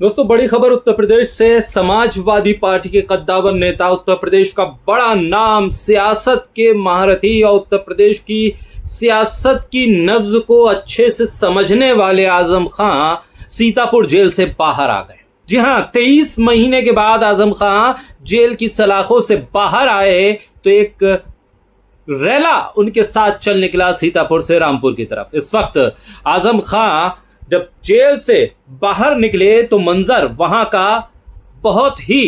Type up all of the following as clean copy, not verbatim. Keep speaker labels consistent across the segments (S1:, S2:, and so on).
S1: दोस्तों, बड़ी खबर उत्तर प्रदेश से। समाजवादी पार्टी के कद्दावर नेता, उत्तर प्रदेश का बड़ा नाम, सियासत के महारथी और उत्तर प्रदेश की सियासत की नब्ज को अच्छे से समझने वाले आजम खां सीतापुर जेल से बाहर आ गए। जी हां, 23 महीने के बाद आजम खां जेल की सलाखों से बाहर आए तो एक रैला उनके साथ चल निकला सीतापुर से रामपुर की तरफ। इस वक्त आजम खां जब जेल से बाहर निकले तो मंजर वहां का बहुत ही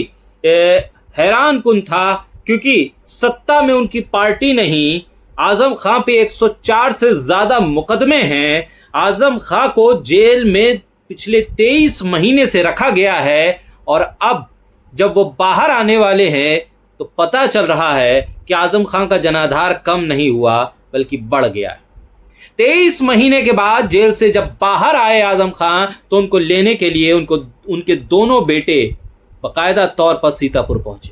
S1: हैरान कुन था, क्योंकि सत्ता में उनकी पार्टी नहीं। आजम खां पे 104 से ज्यादा मुकदमे हैं। आजम खां को जेल में पिछले 23 महीने से रखा गया है और अब जब वो बाहर आने वाले हैं तो पता चल रहा है कि आजम खां का जनाधार कम नहीं हुआ बल्कि बढ़ गया है। 23 महीने के बाद जेल से जब बाहर आए आजम खां तो उनको लेने के लिए उनके दोनों बेटे बाकायदा तौर पर सीतापुर पहुंचे।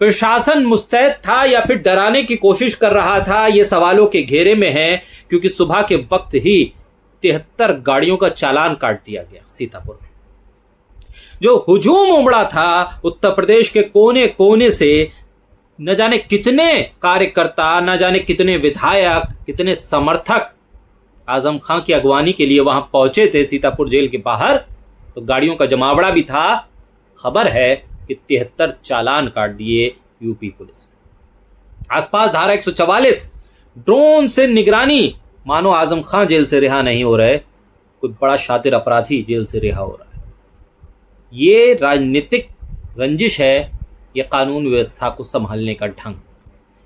S1: प्रशासन मुस्तैद था या फिर डराने की कोशिश कर रहा था, ये सवालों के घेरे में है, क्योंकि सुबह के वक्त ही 73 गाड़ियों का चालान काट दिया गया सीतापुर में। जो हुजूम उमड़ा था उत्तर प्रदेश के कोने कोने से, न जाने कितने कार्यकर्ता, न जाने कितने विधायक, कितने समर्थक आजम खां की अगवानी के लिए वहां पहुंचे थे सीतापुर जेल के बाहर, तो गाड़ियों का जमावड़ा भी था। खबर है कि 73 चालान काट दिए यूपी पुलिस। आसपास धारा 144 ड्रोन से निगरानी, मानो आजम खां जेल से रिहा नहीं हो रहे, कोई बड़ा शातिर अपराधी जेल से रिहा हो रहा है। ये राजनीतिक रंजिश है, ये कानून व्यवस्था को संभालने का ढंग।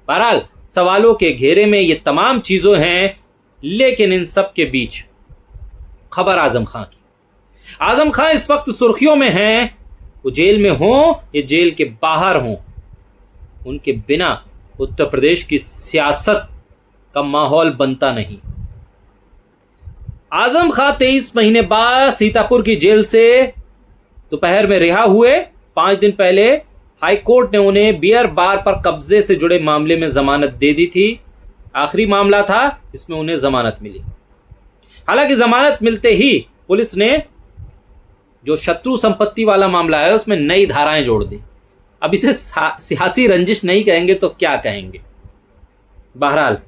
S1: बहरहाल सवालों के घेरे में ये तमाम चीजों हैं, लेकिन इन सब के बीच खबर आजम खां की। आजम खां इस वक्त सुर्खियों में हैं। वो जेल में हों या जेल के बाहर हों, उनके बिना उत्तर प्रदेश की सियासत का माहौल बनता नहीं। आजम खां 23 महीने बाद सीतापुर की जेल से दोपहर में रिहा हुए। 5 दिन पहले हाई कोर्ट ने उन्हें बियर बार पर कब्जे से जुड़े मामले में जमानत दे दी थी। आखिरी मामला था जिसमें उन्हें जमानत मिली। हालांकि जमानत मिलते ही पुलिस ने जो शत्रु संपत्ति वाला मामला है उसमें नई धाराएं जोड़ दी। अब इसे सियासी रंजिश नहीं कहेंगे तो क्या कहेंगे। बहरहाल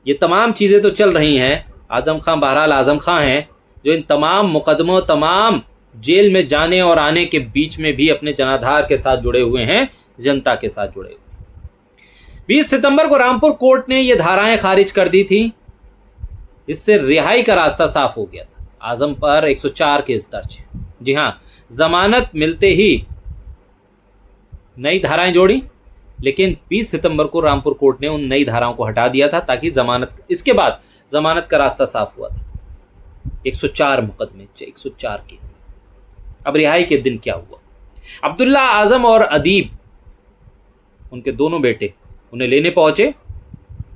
S1: ये तमाम चीजें तो चल रही हैं। आजम खां बहरहाल आजम खां हैं, जो इन तमाम मुकदमों, तमाम जेल में जाने और आने के बीच में भी अपने जनाधार के साथ जुड़े हुए हैं, जनता के साथ जुड़े हुए। 20 सितंबर को रामपुर कोर्ट ने ये धाराएं खारिज कर दी थी। इससे रिहाई का रास्ता साफ हो गया था। आजम पर 104 केस दर्ज है। जी हां, जमानत मिलते ही नई धाराएं जोड़ी, लेकिन 20 सितंबर को रामपुर कोर्ट ने उन नई धाराओं को हटा दिया था ताकि इसके बाद जमानत का रास्ता साफ हुआ था। 104 मुकदमे, 104 केस। अब रिहाई के दिन क्या हुआ? अब्दुल्ला आजम और अदीब, उनके दोनों बेटे, उन्हें लेने पहुंचे।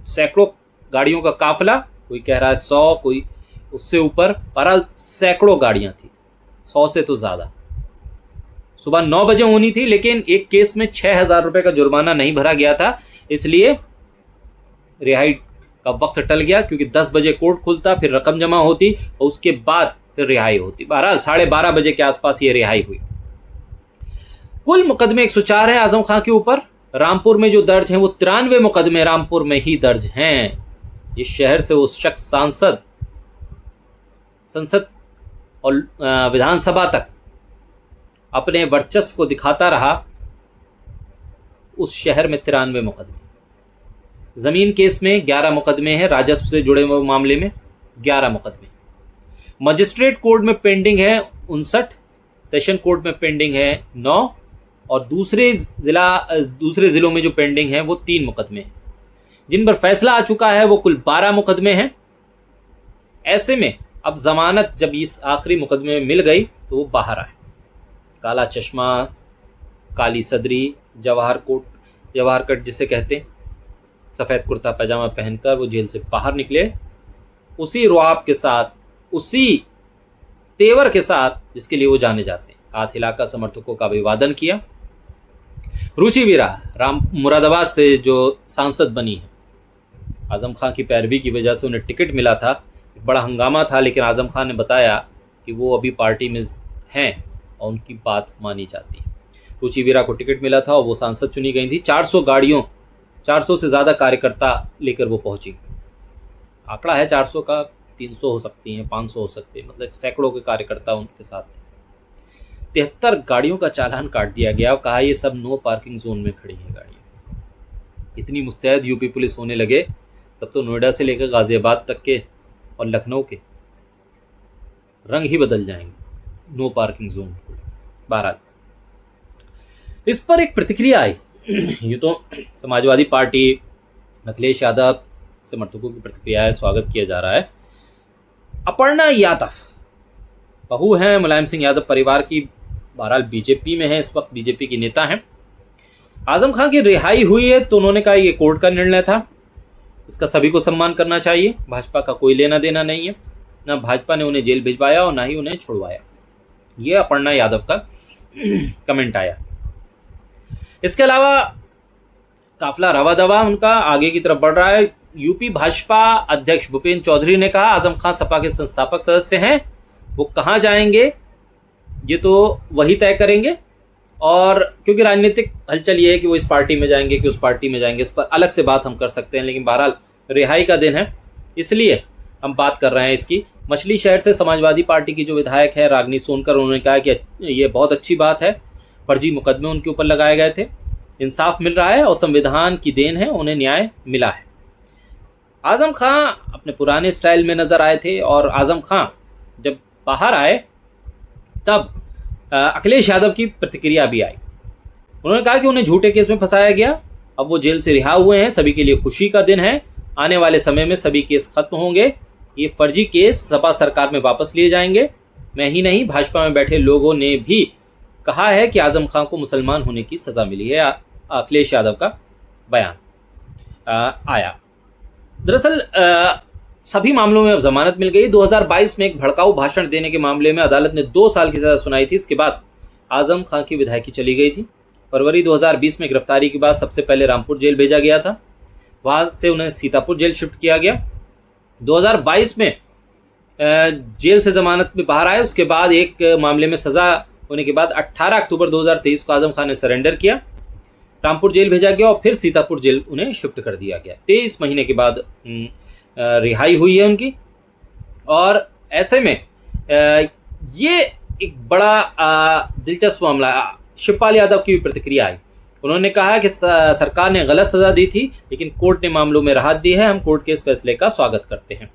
S1: सैकड़ों गाड़ियों का काफिला, कोई कह रहा है 100, कोई उससे ऊपर, बहरहाल सैकड़ों गाड़ियां थी, 100 से तो ज्यादा। सुबह 9 बजे होनी थी, लेकिन एक केस में 6,000 रुपए का जुर्माना नहीं भरा गया था, इसलिए रिहाई का वक्त टल गया, क्योंकि 10 बजे कोर्ट खुलता, फिर रकम जमा होती और उसके बाद फिर रिहाई होती। बहरहाल 12:30 बजे के आसपास ये रिहाई हुई। कुल मुकदमे 104 है आजम खां के ऊपर। रामपुर में जो दर्ज हैं वो 93 मुकदमे रामपुर में ही दर्ज हैं। इस शहर से उस शख्स संसद और विधानसभा तक अपने वर्चस्व को दिखाता रहा। उस शहर में 93 मुकदमे। जमीन केस में 11 मुकदमे हैं, राजस्व से जुड़े हुए मामले में 11 मुकदमे। मजिस्ट्रेट कोर्ट में पेंडिंग है 59, सेशन कोर्ट में पेंडिंग है 9, और दूसरे जिलों में जो पेंडिंग है वो 3 मुकदमे हैं। जिन पर फैसला आ चुका है वो कुल 12 मुकदमे हैं। ऐसे में अब जमानत जब इस आखिरी मुकदमे में मिल गई तो वो बाहर आए। काला चश्मा, काली सदरी, जवाहर कट जिसे कहते हैं, सफ़ेद कुर्ता पैजामा पहनकर वो जेल से बाहर निकले, उसी रुआब के साथ, उसी तेवर के साथ जिसके लिए वो जाने जाते हैं। हाथ हिलाकर समर्थकों का अभिवादन किया। रुचि वीरा मुरादाबाद से जो सांसद बनी है, आजम खां की पैरवी की वजह से उन्हें टिकट मिला था। बड़ा हंगामा था, लेकिन आजम खान ने बताया कि वो अभी पार्टी में हैं और उनकी बात मानी जाती है। रुचि वीरा को टिकट मिला था और वो सांसद चुनी गई थी। 400 से ज़्यादा कार्यकर्ता लेकर वो पहुंची। आंकड़ा है 400 का, 300 हो सकती हैं, 500 हो सकते हैं, मतलब सैकड़ों के कार्यकर्ता उनके साथ थे। 73 गाड़ियों का चालान काट दिया गया और कहा ये सब नो पार्किंग जोन में खड़ी हैं गाड़ियाँ। इतनी मुस्तैद यूपी पुलिस होने लगे तब तो नोएडा से लेकर गाजियाबाद तक के और लखनऊ के रंग ही बदल जाएंगे नो पार्किंग जोन को। बहरहाल इस पर एक प्रतिक्रिया आई। ये तो समाजवादी पार्टी, अखिलेश यादव समर्थकों की प्रतिक्रिया है, स्वागत किया जा रहा है। अपर्णा यादव बहू हैं मुलायम सिंह यादव परिवार की, बहरहाल बीजेपी में है, इस वक्त बीजेपी की नेता हैं। आजम खान की रिहाई हुई है तो उन्होंने कहा ये कोर्ट का निर्णय था, इसका सभी को सम्मान करना चाहिए, भाजपा का कोई लेना देना नहीं है, ना भाजपा ने उन्हें जेल भिजवाया और ना ही उन्हें छुड़वाया। ये अपर्णा यादव का कमेंट आया। इसके अलावा काफिला रवा दवा उनका आगे की तरफ बढ़ रहा है। यूपी भाजपा अध्यक्ष भूपेंद्र चौधरी ने कहा आजम खान सपा के संस्थापक सदस्य हैं, वो कहाँ जाएंगे ये तो वही तय करेंगे, और क्योंकि राजनीतिक हलचल ये है कि वो इस पार्टी में जाएंगे कि उस पार्टी में जाएंगे, इस पर अलग से बात हम कर सकते हैं, लेकिन बहरहाल रिहाई का दिन है इसलिए हम बात कर रहे हैं इसकी। मछली शहर से समाजवादी पार्टी की जो विधायक है रागनी सोनकर, उन्होंने कहा कि ये बहुत अच्छी बात है, फर्जी मुकदमे उनके ऊपर लगाए गए थे, इंसाफ मिल रहा है और संविधान की देन है, उन्हें न्याय मिला है। आजम खां अपने पुराने स्टाइल में नजर आए थे और आजम खां जब बाहर आए तब अखिलेश यादव की प्रतिक्रिया भी आई। उन्होंने कहा कि उन्हें झूठे केस में फंसाया गया, अब वो जेल से रिहा हुए हैं, सभी के लिए खुशी का दिन है, आने वाले समय में सभी केस खत्म होंगे, ये फर्जी केस सपा सरकार में वापस लिए जाएंगे। मैं ही नहीं, भाजपा में बैठे लोगों ने भी कहा है कि आजम खान को मुसलमान होने की सजा मिली है। अखिलेश यादव का बयान आया। दरअसल सभी मामलों में अब जमानत मिल गई। 2022 में एक भड़काऊ भाषण देने के मामले में अदालत ने 2 साल की सजा सुनाई थी। इसके बाद आजम खान की विधायकी चली गई थी। फरवरी 2020 में गिरफ्तारी के बाद सबसे पहले रामपुर जेल भेजा गया था, वहां से उन्हें सीतापुर जेल शिफ्ट किया गया। 2022 में जेल से जमानत में बाहर आए, उसके बाद एक मामले में सजा होने के बाद 18 अक्टूबर 2023 को आजम खान ने सरेंडर किया, रामपुर जेल भेजा गया और फिर सीतापुर जेल उन्हें शिफ्ट कर दिया गया। 23 महीने के बाद रिहाई हुई है उनकी। और ऐसे में ये एक बड़ा दिलचस्प मामला, शिवपाल यादव की भी प्रतिक्रिया आई। उन्होंने कहा कि सरकार ने गलत सजा दी थी लेकिन कोर्ट ने मामलों में राहत दी है, हम कोर्ट के इस फैसले का स्वागत करते हैं।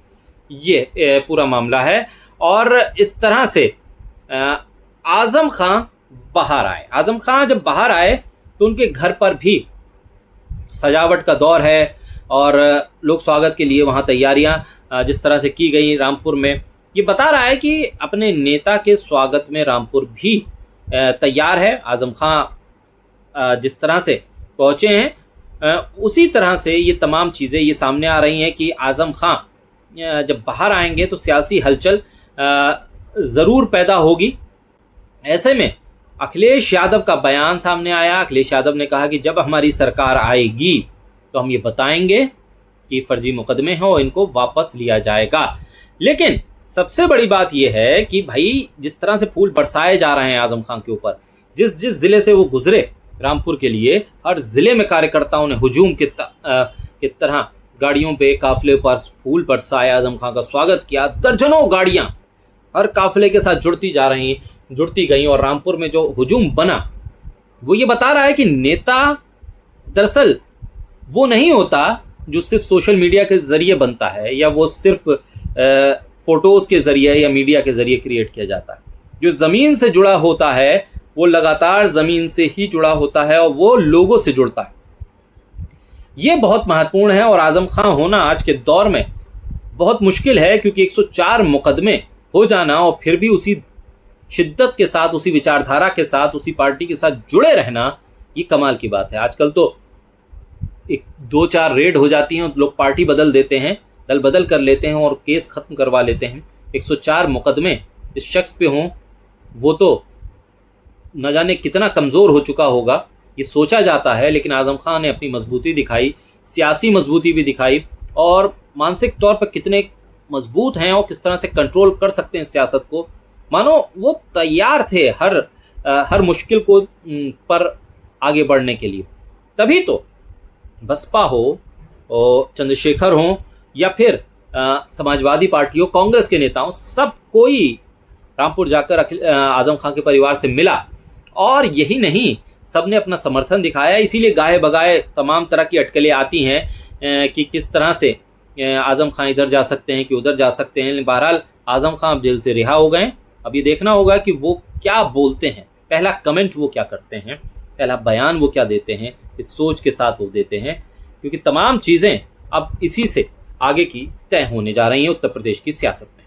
S1: ये पूरा मामला है। और इस तरह से आजम खान बाहर आए। आजम खान जब बाहर आए तो उनके घर पर भी सजावट का दौर है और लोग स्वागत के लिए वहाँ तैयारियाँ जिस तरह से की गई रामपुर में, ये बता रहा है कि अपने नेता के स्वागत में रामपुर भी तैयार है। आजम खान जिस तरह से पहुँचे हैं उसी तरह से ये तमाम चीज़ें ये सामने आ रही हैं कि आजम खान जब बाहर आएंगे तो सियासी हलचल ज़रूर पैदा होगी। ऐसे में अखिलेश यादव का बयान सामने आया। अखिलेश यादव ने कहा कि जब हमारी सरकार आएगी तो हम ये बताएंगे कि फर्जी मुकदमे हैं और इनको वापस लिया जाएगा। लेकिन सबसे बड़ी बात यह है कि भाई जिस तरह से फूल बरसाए जा रहे हैं आजम खान के ऊपर, जिस जिले से वो गुजरे रामपुर के लिए, हर जिले में कार्यकर्ताओं ने हुजूम के तरह गाड़ियों पे, काफिले पर फूल बरसाए, आजम खान का स्वागत किया। दर्जनों गाड़ियां हर काफिले के साथ जुड़ती गई और रामपुर में जो हुजूम बना वो ये बता रहा है कि नेता दरअसल वो नहीं होता जो सिर्फ सोशल मीडिया के जरिए बनता है या वो सिर्फ फोटोज के जरिए या मीडिया के जरिए क्रिएट किया जाता है। जो जमीन से जुड़ा होता है वो लगातार जमीन से ही जुड़ा होता है और वो लोगों से जुड़ता है। ये बहुत महत्वपूर्ण है और आजम खान होना आज के दौर में बहुत मुश्किल है, क्योंकि 104 मुकदमे हो जाना और फिर भी उसी शिद्दत के साथ, उसी विचारधारा के साथ, उसी पार्टी के साथ जुड़े रहना, ये कमाल की बात है। आजकल तो 2-4 रेड हो जाती हैं, लोग पार्टी बदल देते हैं, दल बदल कर लेते हैं और केस खत्म करवा लेते हैं। 104 मुकदमे इस शख्स पे हों, वो तो न जाने कितना कमज़ोर हो चुका होगा, ये सोचा जाता है। लेकिन आजम खान ने अपनी मजबूती दिखाई, सियासी मजबूती भी दिखाई और मानसिक तौर पर कितने मजबूत हैं और किस तरह से कंट्रोल कर सकते हैं सियासत को, मानो वो तैयार थे हर मुश्किल को पर आगे बढ़ने के लिए। तभी तो बसपा हो और चंद्रशेखर हो या फिर समाजवादी पार्टी हो, कांग्रेस के नेता हो, सब कोई रामपुर जाकर आजम खान के परिवार से मिला और यही नहीं, सबने अपना समर्थन दिखाया। इसीलिए गाहे बगाए तमाम तरह की अटकलें आती हैं कि किस तरह से आजम खान इधर जा सकते हैं कि उधर जा सकते हैं। बहरहाल आजम खान अब जेल से रिहा हो गए। अब ये देखना होगा कि वो क्या बोलते हैं, पहला कमेंट वो क्या करते हैं, पहला बयान वो क्या देते हैं, इस सोच के साथ वो देते हैं, क्योंकि तमाम चीज़ें अब इसी से आगे की तय होने जा रही हैं उत्तर प्रदेश की सियासत में।